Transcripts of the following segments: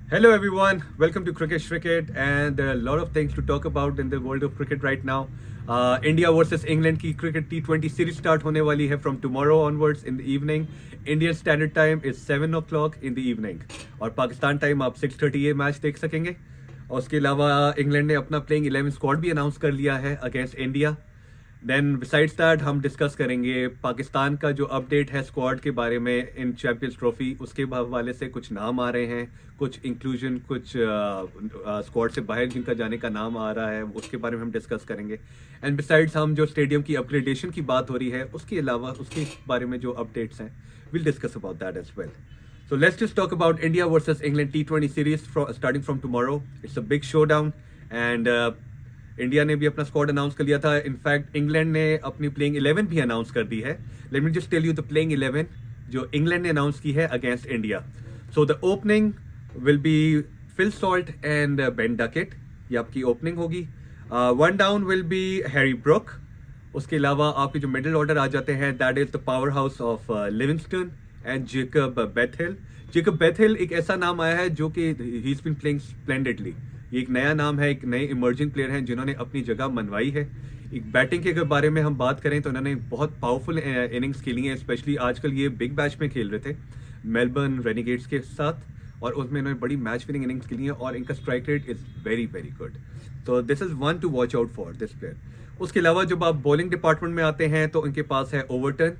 Hello everyone, welcome to Cricket Cricket, and there are a lot of things to talk about in the world of cricket right now. India versus England की cricket T20 series start होने वाली है from tomorrow onwards in the evening. Indian Standard Time is 7 o'clock in the evening और Pakistan time आप 6:30 ये match देख सकेंगे. और उसके अलावा इंग्लैंड ने अपना प्लेइंग 11 स्क्वाड भी अनाउंस कर लिया है against India. Then besides that हम डिस्कस करेंगे पाकिस्तान का जो अपडेट है स्क्वाड के बारे में इन चैंपियंस ट्रॉफी, उसके हवाले से कुछ नाम आ रहे हैं, कुछ इंक्लूजन, कुछ स्क्वाड से बाहर जिनका जाने का नाम आ रहा है, उसके बारे में हम डिस्कस करेंगे. एंड बिसाइड्स हम जो स्टेडियम की अपग्रेडेशन की बात हो रही है उसके अलावा उसके बारे में जो अपडेट्स हैं will discuss about that as well. So let's just talk about India versus England T20 series starting from tomorrow. It's a big showdown and India ने भी अपना स्क्वाड अनाउंस कर लिया था. इनफैक्ट इंग्लैंड ने अपनी प्लेइंग 11 भी अनाउंस कर दी है. Let me just tell you the playing 11 जो इंग्लैंड ने अनाउंस की है against India. So the opening will be Phil Salt and Ben Duckett, ये आपकी ओपनिंग होगी. One down will be Harry Brook. उसके अलावा आपके जो मिडिल ऑर्डर आ जाते हैं that is the power house of Livingstone and Jacob Bethell. Jacob Bethell एक ऐसा नाम आया है जो कि he is been playing splendidly. ये एक नया नाम है, एक नए इमर्जिंग प्लेयर हैं जिन्होंने अपनी जगह मनवाई है. एक बैटिंग के अगर बारे में हम बात करें तो इन्होंने बहुत पावरफुल इनिंग्स खेली हैं. स्पेशली आजकल ये बिग बैच में खेल रहे थे मेलबर्न रेनिगेट्स के साथ और उसमें इन्होंने बड़ी मैच विनिंग इनिंग्स खेली हैं और इनका strike rate is very very good. तो this is one to watch out for this player. उसके अलावा जब आप बॉलिंग डिपार्टमेंट में आते हैं तो इनके पास है Overton,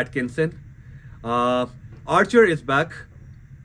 Atkinson, Archer is back.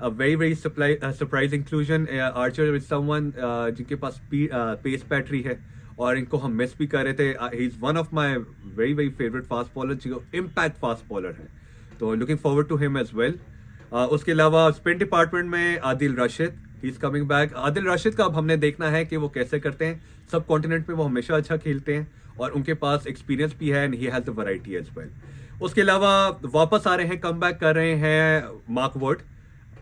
A very surprise inclusion. Archer is someone जिनके पास पेस बैटरी है और इनको हम मिस भी कर रहे थे. He is one of my very favourite fast bowler, जो इम्पैक्ट फास्ट बॉलर है, तो looking forward to him as well. उसके अलावा स्पिन डिपार्टमेंट में Adil Rashid, he is coming back. Adil Rashid का अब हमने देखना है कि वो कैसे करते हैं. सब कॉन्टिनेंट में वो हमेशा अच्छा खेलते हैं और उनके पास एक्सपीरियंस भी है and he has the variety as well. उसके अलावा वापस आ रहे हैं, कम बैक कर रहे हैं Mark Wood.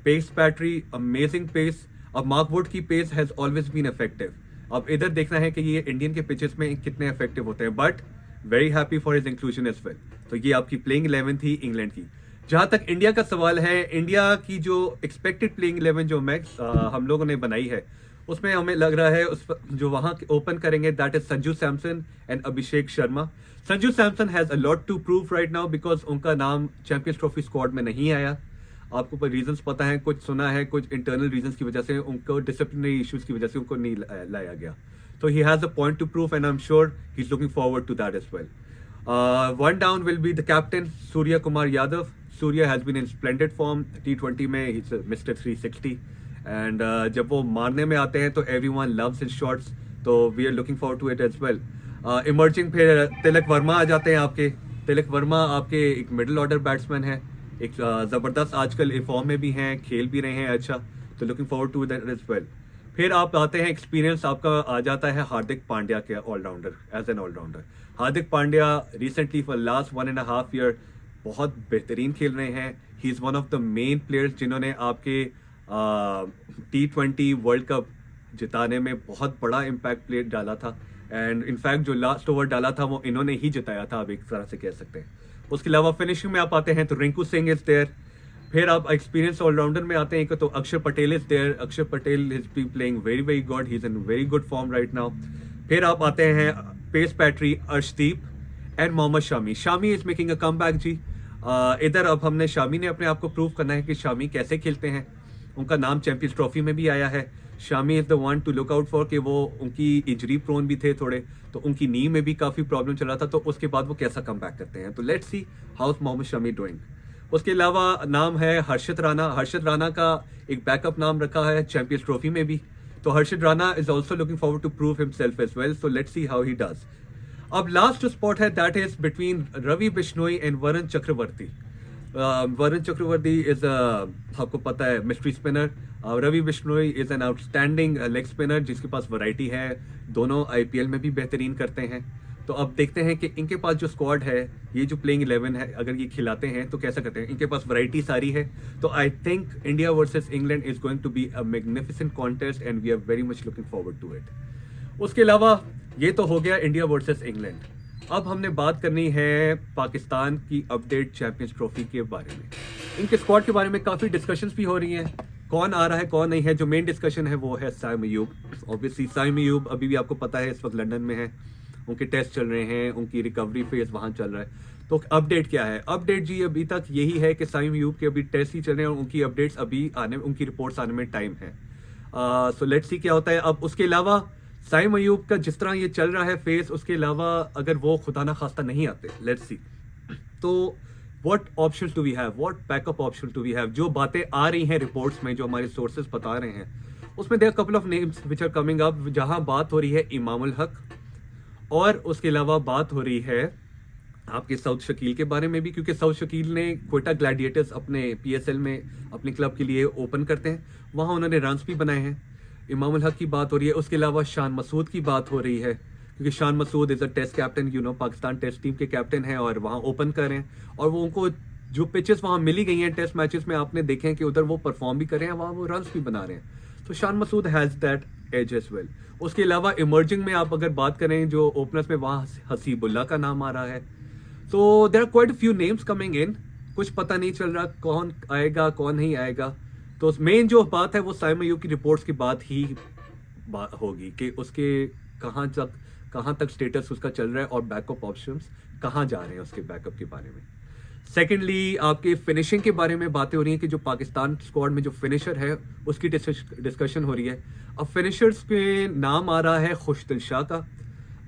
Pace battery, amazing pace. अब मार्क वुड की pace has always been effective. अब इधर देखना है कि ये इंडियन के पिचेस में कितने इफेक्टिव होते हैं, but very happy for his inclusion as well. तो ये आपकी प्लेइंग 11 थी इंग्लैंड की. जहां तक इंडिया का सवाल है, इंडिया की जो एक्सपेक्टेड प्लेइंग 11 जो मैक्स हम लोगों ने बनाई है उसमें हमें लग रहा है उस जो वहां ओपन करेंगे that is Sanju Samson and Abhishek Sharma. Sanju Samson has a lot to prove right now because उनका नाम चैंपियंस ट्रॉफी स्क्वाड में नहीं आया. आपको पर रीजंस पता है, कुछ सुना है, कुछ इंटरनल रीजंस की वजह से उनको डिसिप्लिनरी इश्यूज की वजह से उनको नहीं लाया गया. तो he has a point to prove and I am sure he is looking forward to that as well. One down will be the captain Surya Kumar Yadav. Surya has been in splendid form T20 में. He is mister 360 and जब वो मारने में आते हैं तो everyone loves his shots. तो we are looking forward to it as well. Emerging फिर तिलक वर्मा आ जाते हैं आपके. तिलक वर्मा आपके एक मिडिल ऑर्डर बैट्समैन है, एक जबरदस्त आजकल फॉर्म में भी हैं, खेल भी रहे हैं अच्छा. तो looking forward to that as well. फिर आप आते हैं, एक्सपीरियंस आपका आ जाता है हार्दिक पांड्या के allrounder, as an allrounder. Hardik Pandya recently for last 1.5 year बहुत बेहतरीन खेल रहे हैं. He is one of the main players जिन्होंने आपके T20 वर्ल्ड कप जिताने में बहुत बड़ा इम्पैक्ट प्ले डाला था. एंड इनफैक्ट जो लास्ट ओवर डाला था वो इन्होंने ही जिताया था, आप एक तरह से कह सकते हैं. उसके अलावा फिनिशिंग में आप आते हैं तो रिंकू सिंह इज देयर. फिर आप एक्सपीरियंस ऑलराउंडर में आते हैं तो अक्षर Patel is there. Axar Patel is be playing very good. He is in very good form right now. फिर आप आते हैं pace battery Arshdeep and Mohammad Shami. Shami is making a comeback जी. इधर अब हमने शामी ने अपने आप को प्रूव करना है कि शामी कैसे खेलते हैं. उनका नाम चैंपियंस ट्रॉफी में भी आया है. Shami is the one two look out for कि वो उनकी इंजरी प्रोन भी थे थोड़े, तो उनकी नी में भी काफ़ी प्रॉब्लम चल रहा था. तो उसके बाद वो कैसा कम बैक करते हैं. तो let's see how Mohammed Shami doing. उसके अलावा नाम है हर्षित राणा. हर्षित राणा का एक बैकअप नाम रखा है चैंपियंस ट्रॉफी में भी. तो Harshit Rana is also looking forward to prove himself as well. So let's see how he does. अब लास्ट जो स्पॉट है that is between Ravi Bishnoi and Varun Chakravarthy. Varun Chakravarthy is आपको पता है mystery spinner. Ravi Bishnoi is an outstanding leg spinner जिसके पास वैरायटी है. दोनों IPL में भी बेहतरीन करते हैं. तो अब देखते हैं कि इनके पास जो स्क्वाड है, ये जो प्लेइंग 11 है, अगर ये खिलाते हैं तो कैसा करते हैं. इनके पास वैरायटी सारी है. तो I think India versus England is going to be a magnificent contest and we are very much looking forward to it. उसके अलावा ये तो हो गया इंडिया वर्सेस इंग्लैंड. अब हमने बात करनी है पाकिस्तान की अपडेट चैंपियंस ट्रॉफी के बारे में. इनके स्क्वाड के बारे में काफ़ी डिस्कशंस भी हो रही हैं. कौन आ रहा है कौन नहीं है, जो मेन डिस्कशन है वो है साइम अयूब। ऑब्वियसली साइम अयूब अभी भी आपको पता है इस वक्त लंदन में है, उनके टेस्ट चल रहे हैं, उनकी रिकवरी फेज वहाँ चल रहा है। तो अपडेट क्या है? अपडेट जी अभी तक यही है कि साइम अयूब के अभी टेस्ट ही चल रहे हैं और उनकी अपडेट्स अभी आने, उनकी रिपोर्ट्स आने में टाइम है। सो लेट्स सी क्या होता है। अब उसके अलावा साइम अयूब का जिस तरह ये चल रहा है फेस, उसके अलावा अगर वो खुदा ना खास्ता नहीं आते, लेट्स सी, तो what options do we have, what backup option do we have? जो बातें आ रही हैं रिपोर्ट्स में, जो हमारे सोर्सेज बता रहे हैं, उसमें there couple of names which are coming up, जहां बात हो रही है इमामुल हक, और उसके अलावा बात हो रही है आपके साउथ शकील के बारे में भी, क्योंकि साउथ शकील ने क्वेटा ग्लैडिएटर्स अपने पीएसएल में अपने क्लब के लिए ओपन करते हैं, वहां उन्होंने रन्स भी बनाए हैं। इमामुल हक की बात हो रही है। उसके अलावा शान मसूद की बात हो रही है, क्योंकि Shan Masood is a test captain, you know, Pakistan test team के कैप्टन हैं और वहाँ ओपन कर रहे हैं, और वो उनको जो पिचेस वहाँ मिली गई हैं टेस्ट मैचेस में, आपने देखे हैं कि उधर वो परफॉर्म भी कर रहे हैं, वहाँ वो रन्स भी बना रहे हैं। तो Shan Masood has that edge as well. उसके अलावा इमर्जिंग में आप अगर बात करें जो ओपनर्स में, वहाँ हसीबुल्ला का नाम आ रहा है। तो there are quite a few names coming in, कुछ पता नहीं चल रहा कौन आएगा कौन नहीं आएगा। तो मेन जो बात है वो साइम अयूब की रिपोर्ट्स की बात ही होगी कि उसके कहाँ तक स्टेटस उसका चल रहा है और बैकअप ऑप्शंस कहाँ जा रहे हैं उसके बैकअप के बारे में। सेकेंडली आपके फिनिशिंग के बारे में बातें हो रही हैं कि जो पाकिस्तान स्क्वाड में जो फिनिशर है उसकी डिस्कशन हो रही है। अब फिनिशर्स पे नाम आ रहा है खुशदिल शाह का।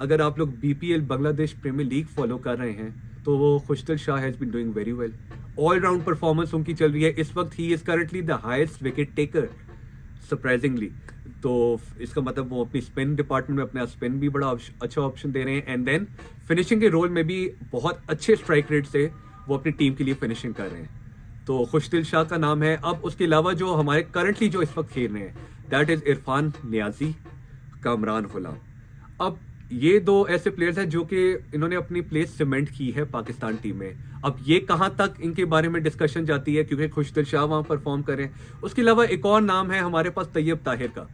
अगर आप लोग BPL Bangladesh Premier League follow कर रहे हैं तो वो Khushdil Shah has been doing very well, all round performance उनकी चल रही है। इस वक्त he is currently the highest wicket taker surprisingly. तो इसका मतलब वो अपनी स्पिन डिपार्टमेंट में अपना स्पिन भी बड़ा अच्छा ऑप्शन दे रहे हैं, एंड देन फिनिशिंग के रोल में भी बहुत अच्छे स्ट्राइक रेट से वो अपनी टीम के लिए फिनिशिंग कर रहे हैं। तो खुशदिल शाह का नाम है। अब उसके अलावा जो हमारे करंटली जो इस वक्त खेल रहे हैं दैट इज इरफान नियाजी, कामरान गुलाम। अब ये दो ऐसे प्लेयर्स हैं जो कि इन्होंने अपनी प्लेस सीमेंट की है पाकिस्तान टीम में। अब ये कहाँ तक इनके बारे में डिस्कशन जाती है, क्योंकि खुशदिल शाह वहाँ परफॉर्म करें। उसके अलावा एक और नाम है हमारे पास तैयब ताहिर का।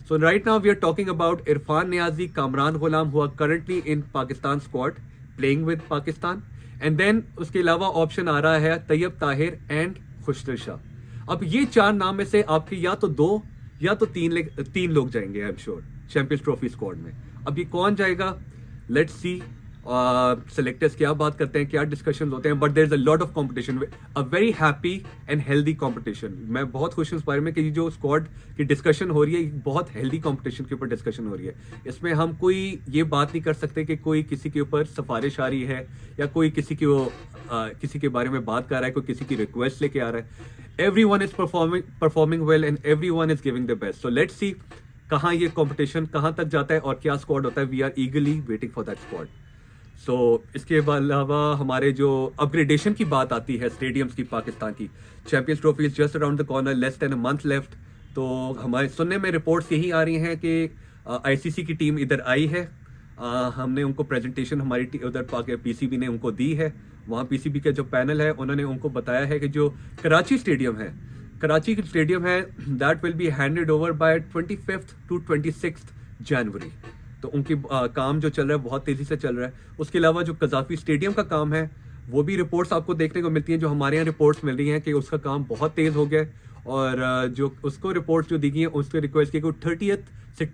So right now we are talking about Irfan Niazi, Kamran Ghulam, who are currently in Pakistan squad playing with Pakistan, and then उसके अलावा ऑप्शन आ रहा है तैयब ताहिर एंड खुशदिल शाह। अब ये चार नाम में से आपके या तो दो या तो तीन लोग जाएंगे आई am sure champions trophy squad में। अब ये कौन जाएगा, लेट्स सी सेलेक्टर्स क्या बात करते हैं, क्या डिस्कशन होते हैं, but there is a lot of competition, a very happy and healthy competition. मैं बहुत खुश हूँ इस बारे में कि जो स्क्वाड की डिस्कशन हो रही है बहुत हेल्दी कंपटीशन के ऊपर डिस्कशन हो रही है। इसमें हम कोई ये बात नहीं कर सकते कि कोई किसी के ऊपर सिफारिश आ रही है या कोई किसी के बारे में बात कर रहा है, कोई किसी की रिक्वेस्ट लेके आ रहा है। Everyone is performing well and everyone is giving the best. So let's सी कहाँ ये कंपटीशन कहाँ तक जाता है और क्या स्क्वाड होता है। We are eagerly waiting for that squad. So इसके अलावा हमारे जो अपग्रेडेशन की बात आती है स्टेडियम्स की, पाकिस्तान की champions trophy is just around the corner, less than a month left. तो हमारे सुनने में रिपोर्ट्स यही आ रही हैं कि आईसीसी की टीम इधर आई है, हमने उनको प्रेजेंटेशन हमारी उधर पीसीबी ने उनको दी है। वहाँ पीसीबी का जो पैनल है उन्होंने उनको बताया है कि जो कराची स्टेडियम है that will be handed over by 25th to 26th जनवरी। तो उनकी काम जो चल रहा है बहुत तेजी से चल रहा है। उसके अलावा जो कजाफी स्टेडियम का काम है वो भी रिपोर्ट्स आपको देखने को मिलती हैं, जो हमारे यहाँ रिपोर्ट्स मिल रही हैं कि उसका काम बहुत तेज हो गया है, और जो उसको रिपोर्ट्स जो दी गई हैं उसको रिक्वेस्ट की 30th से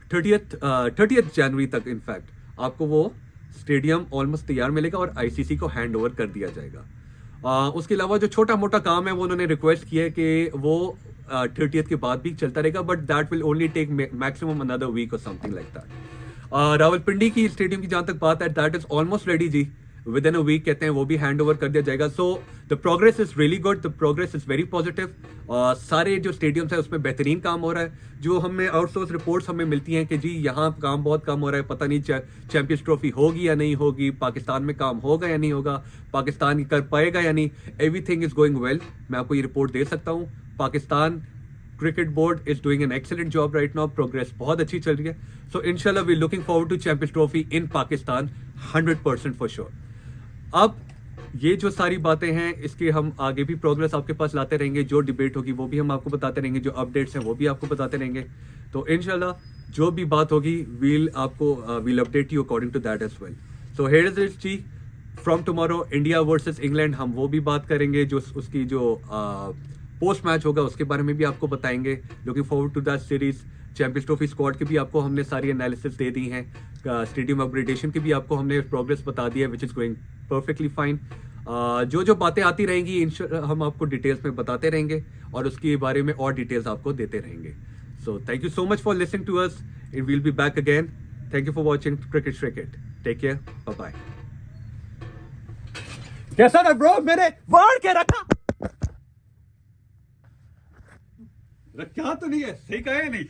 30th जनवरी तक इनफैक्ट आपको वो स्टेडियम ऑलमोस्ट तैयार मिलेगा और आईसीसी को हैंड ओवर कर दिया जाएगा। उसके अलावा जो छोटा मोटा काम है वो उन्होंने रिक्वेस्ट किया है कि वो 30th के बाद भी चलता रहेगा, but that will only take maximum another week और समथिंग लाइक दैट। रावलपिंडी की स्टेडियम की जहां तक बात है दैट इज ऑलमोस्ट रेडी जी, विद इन अ वीक कहते हैं वो भी हैंड ओवर कर दिया जाएगा। So the progress is really good, the progress is very positive. सारे जो स्टेडियम्स है उसमें बेहतरीन काम हो रहा है। जो हमें आउटसोर्स रिपोर्ट्स हमें मिलती हैं कि जी यहाँ काम बहुत कम हो रहा है, पता नहीं चैंपियंस ट्रॉफी होगी या नहीं होगी, पाकिस्तान में काम होगा या नहीं होगा, पाकिस्तान कर पाएगा या नहीं, एवरीथिंग इज गोइंग वेल। मैं आपको ये रिपोर्ट दे सकता हूँ। Pakistan cricket board is doing an excellent job right now, progress बहुत अच्छी चल रही है। सो इंशाल्लाह we looking forward to champions trophy in Pakistan 100% for sure. अब ये जो सारी बातें हैं इसके हम आगे भी प्रोग्रेस आपके पास लाते रहेंगे, जो डिबेट होगी वो भी हम आपको बताते रहेंगे, जो अपडेट्स हैं वो भी आपको बताते रहेंगे। तो इंशाल्लाह जो भी बात होगी we'll update you according to that as well. So here is it जी, from tomorrow India versus England हम वो भी बात करेंगे, जो उसकी जो पोस्ट मैच होगा उसके बारे में भी आपको बताएंगे. Looking forward to that series. Champions trophy squad की भी आपको हमने सारी एनालिसिस दे दी हैं. स्टेडियम अपग्रेडेशन की भी आपको हमने प्रोग्रेस बता दी है, which is going perfectly fine. जो जो बातें आती रहेंगी हम आपको डिटेल्स में बताते रहेंगे और उसके बारे में और डिटेल्स आपको देते रहेंगे. So thank you so much for listening to us. It will be back again. Thank you for watching cricket श्रिकेट. Take care. Bye bye. कैसा था ब्रो? मैंने वाड़ के रखा. रखा तो नहीं है, सही कहा है नहीं.